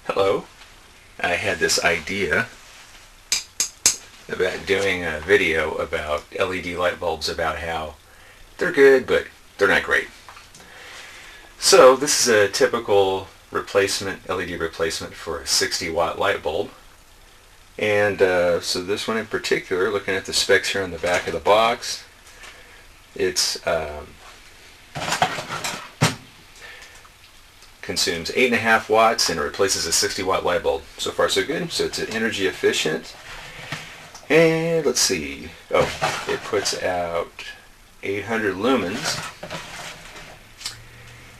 Hello. I had this idea about doing a video about LED light bulbs, about how they're good, but they're not great. So this is a typical replacement, LED replacement for a 60-watt light bulb. And so this one in particular, looking at the specs here on the back of the box, it's consumes 8.5 watts and it replaces a 60-watt light bulb. So far so good. So it's energy efficient. And let's see. Oh, it puts out 800 lumens.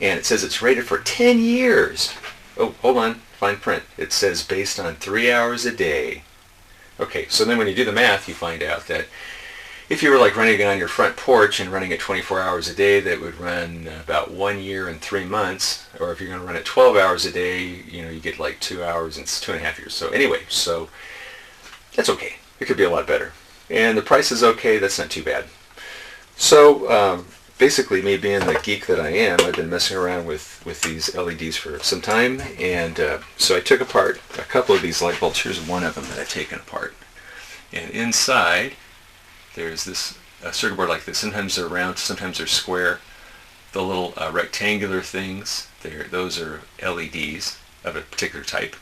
And it says it's rated for 10 years. Oh, hold on. Fine print. It says based on 3 hours a day. Okay, so then when you do the math, you find out that if you were like running it on your front porch and running it 24 hours a day, that would run about 1 year and 3 months. Or if you're going to run it 12 hours a day, you get like 2 hours and 2.5 years. So anyway, so that's okay. It could be a lot better. And the price is okay. That's not too bad. So basically, me being the geek that I am, I've been messing around with these LEDs for some time. And so I took apart a couple of these light bulbs. Here's one of them that I've taken apart. And inside, there's this circuit board like this. Sometimes they're round, sometimes they're square. The little rectangular things, those are LEDs of a particular type.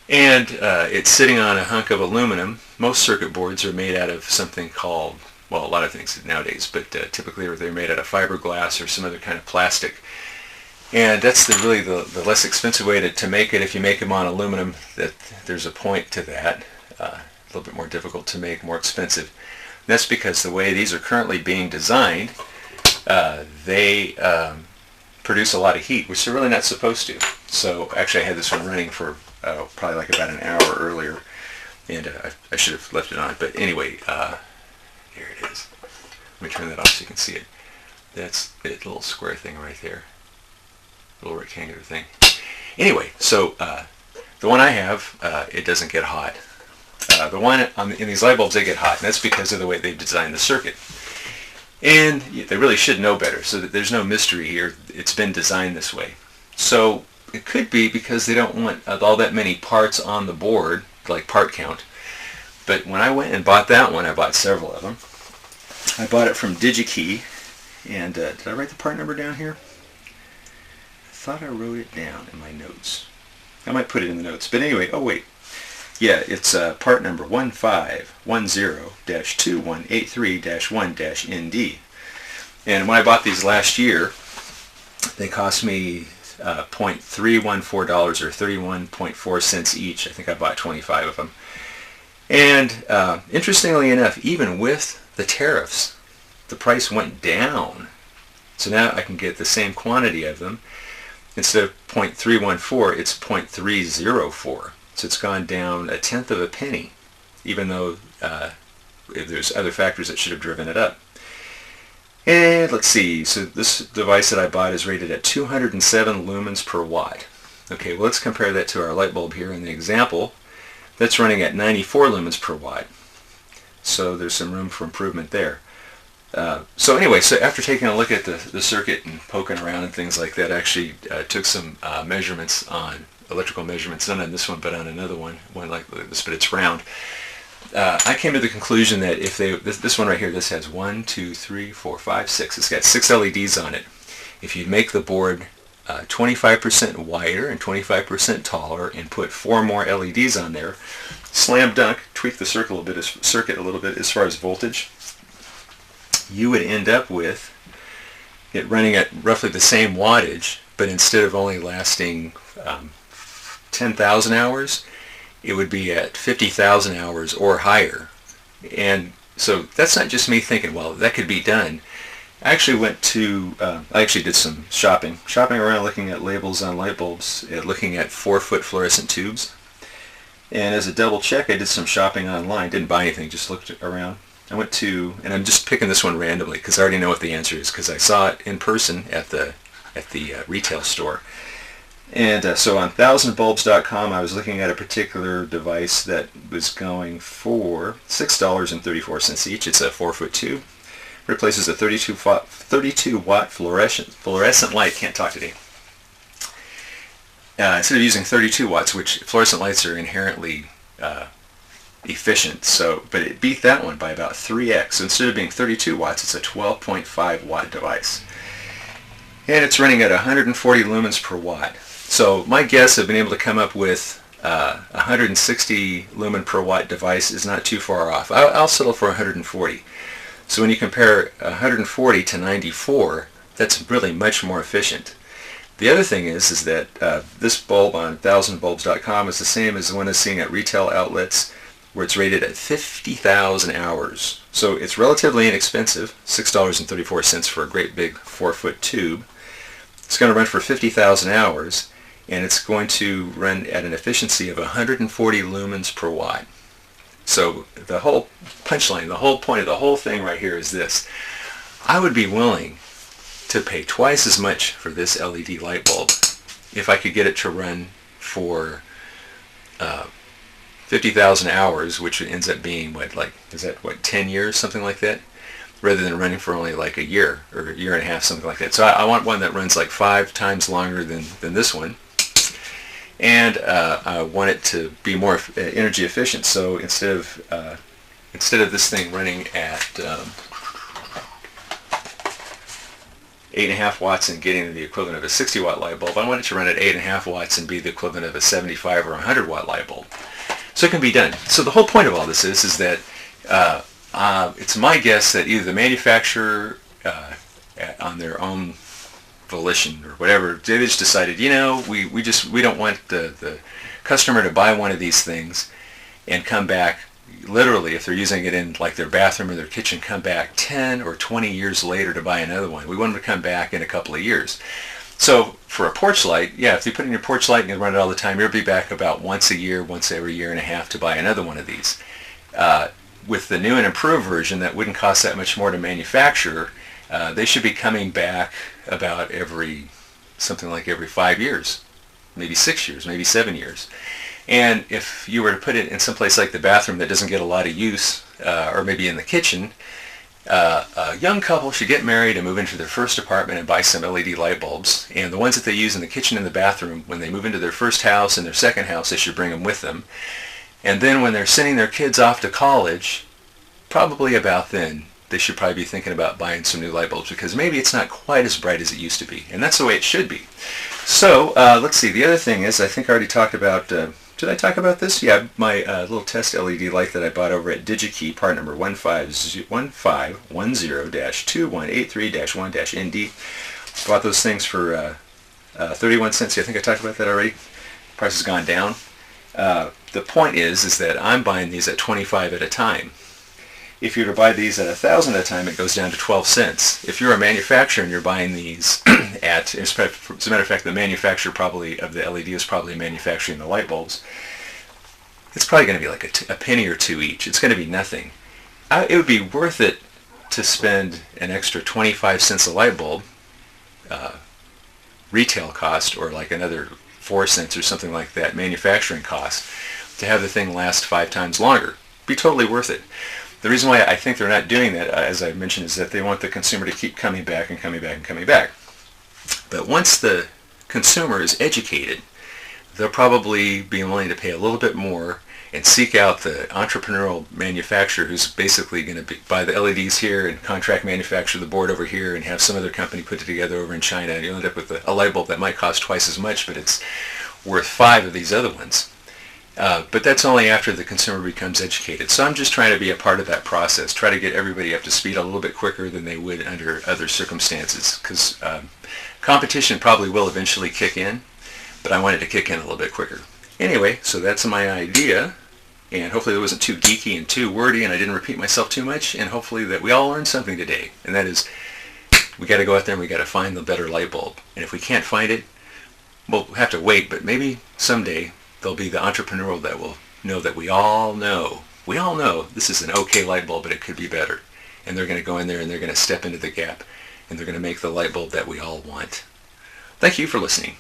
And it's sitting on a hunk of aluminum. Most circuit boards are made out of something called, well, a lot of things nowadays, but typically they're made out of fiberglass or some other kind of plastic. And that's really the less expensive way to make it. If you make them on aluminum, there's a point to that. A little bit more difficult to make, more expensive. And that's because the way these are currently being designed, they produce a lot of heat, which they're really not supposed to. So actually I had this one running for probably like about an hour earlier, and I should have left it on. But anyway, here it is. Let me turn that off so you can see it. That's the little square thing right there. Little rectangular thing. Anyway, so the one I have, it doesn't get hot. The one in these light bulbs, they get hot, and that's because of the way they've designed the circuit. And they really should know better, so that there's no mystery here. It's been designed this way. So it could be because they don't want all that many parts on the board, like part count. But when I went and bought that one, I bought several of them. I bought it from DigiKey, and did I write the part number down here? I thought I wrote it down in my notes. I might put it in the notes, but anyway, oh wait. Yeah, it's part number 1510-2183-1-ND. And when I bought these last year, they cost me $0.314 or 31.4 cents each. I think I bought 25 of them. And interestingly enough, even with the tariffs, the price went down. So now I can get the same quantity of them. Instead of 0.314, it's 0.304. So it's gone down 1/10 of a penny, even though there's other factors that should have driven it up. And let's see, so this device that I bought is rated at 207 lumens per watt. Okay, well let's compare that to our light bulb here in the example. That's running at 94 lumens per watt. So there's some room for improvement there. So anyway, so after taking a look at the circuit and poking around and things like that, I actually took some measurements on electrical measurements, not on this one, but on another one like this, but it's round. I came to the conclusion that if this one right here, this has 1, 2, 3, 4, 5, 6. It's got 6 LEDs on it. If you make the board 25% wider and 25% taller and put 4 more LEDs on there, slam dunk, tweak the circuit a little bit as far as voltage, you would end up with it running at roughly the same wattage, but instead of only lasting 10,000 hours, it would be at 50,000 hours or higher. And so that's not just me thinking, well, that could be done. I actually did some shopping around, looking at labels on light bulbs, looking at 4-foot fluorescent tubes. And as a double check, I did some shopping online. Didn't buy anything, just looked around. I went to, and I'm just picking this one randomly because I already know what the answer is because I saw it in person at the retail store. And so on 1000bulbs.com, I was looking at a particular device that was going for $6.34 each. It's a 4-foot tube. Replaces a 32 watt fluorescent light. Can't talk today. instead of using 32 watts, which fluorescent lights are inherently efficient, but it beat that one by about 3x. So instead of being 32 watts, it's a 12.5 watt device. And it's running at 140 lumens per watt. So my guess of being able to come up with 160 lumen per watt device is not too far off. I'll settle for 140. So when you compare 140 to 94, that's really much more efficient. The other thing is that this bulb on 1000bulbs.com is the same as the one that's seen at retail outlets, where it's rated at 50,000 hours. So it's relatively inexpensive, $6.34 for a great big 4-foot tube. It's going to run for 50,000 hours, and it's going to run at an efficiency of 140 lumens per watt. So the whole punchline, the whole point of the whole thing right here is this. I would be willing to pay twice as much for this LED light bulb if I could get it to run for 50,000 hours, which ends up being, 10 years, something like that, rather than running for only like a year or a year and a half, something like that. So I want one that runs like 5 times longer than this one. And I want it to be more energy efficient. So instead of this thing running at 8.5 watts and getting the equivalent of a 60 watt light bulb, I want it to run at 8.5 watts and be the equivalent of a 75 or 100 watt light bulb. So it can be done. So the whole point of all this is that it's my guess that either the manufacturer on their own volition or whatever, they just decided, we don't want the customer to buy one of these things and come back, literally, if they're using it in like their bathroom or their kitchen, come back 10 or 20 years later to buy another one. We want them to come back in a couple of years. So for a porch light, if you put in your porch light and you run it all the time, you'll be back about once a year, once every year and a half to buy another one of these. With the new and improved version, that wouldn't cost that much more to manufacture. They should be coming back about something like every 5 years, maybe 6 years, maybe 7 years. And if you were to put it in some place like the bathroom that doesn't get a lot of use, or maybe in the kitchen, a young couple should get married and move into their first apartment and buy some LED light bulbs. And the ones that they use in the kitchen and the bathroom, when they move into their first house and their second house, they should bring them with them. And then when they're sending their kids off to college, probably about then, they should probably be thinking about buying some new light bulbs, because maybe it's not quite as bright as it used to be. And that's the way it should be. So let's see. The other thing is, I think I already talked about, did I talk about this? Yeah, my little test LED light that I bought over at DigiKey, part number 1510-2183-1-ND. Bought those things for 31 cents. I think I talked about that already. Price has gone down. The point is that I'm buying these at 25 at a time. If you were to buy these at 1,000 at a time, it goes down to 12 cents. If you're a manufacturer and you're buying these as a matter of fact, the manufacturer probably of the LED is probably manufacturing the light bulbs. It's probably going to be like a penny or two each. It's going to be nothing. It would be worth it to spend an extra 25 cents a light bulb, retail cost, or like another 4 cents or something like that, manufacturing cost, to have the thing last 5 times longer. Be totally worth it. The reason why I think they're not doing that, as I mentioned, is that they want the consumer to keep coming back and coming back and coming back. But once the consumer is educated, they'll probably be willing to pay a little bit more and seek out the entrepreneurial manufacturer who's basically going to buy the LEDs here and contract manufacture the board over here and have some other company put it together over in China, and you'll end up with a light bulb that might cost twice as much, but it's worth 5 of these other ones. But that's only after the consumer becomes educated. So I'm just trying to be a part of that process, try to get everybody up to speed a little bit quicker than they would under other circumstances, because competition probably will eventually kick in, but I want it to kick in a little bit quicker. Anyway, so that's my idea, and hopefully it wasn't too geeky and too wordy and I didn't repeat myself too much, and hopefully that we all learned something today, and that is we got to go out there and we got to find the better light bulb. And if we can't find it, we'll have to wait, but maybe someday there'll be the entrepreneur that will know that we all know this is an okay light bulb, but it could be better. And they're going to go in there and they're going to step into the gap and they're going to make the light bulb that we all want. Thank you for listening.